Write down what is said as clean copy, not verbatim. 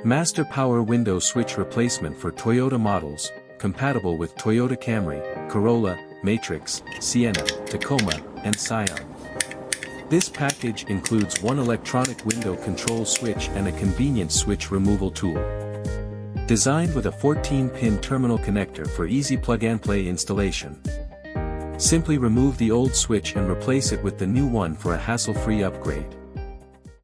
Master Power Window Switch Replacement for Toyota models, compatible with Toyota Camry, Corolla, Matrix, Sienna, Tacoma, and Scion. This package includes one electronic window control switch and a convenient switch removal tool. Designed with a 14-pin terminal connector for easy plug-and-play installation. Simply remove the old switch and replace it with the new one for a hassle-free upgrade.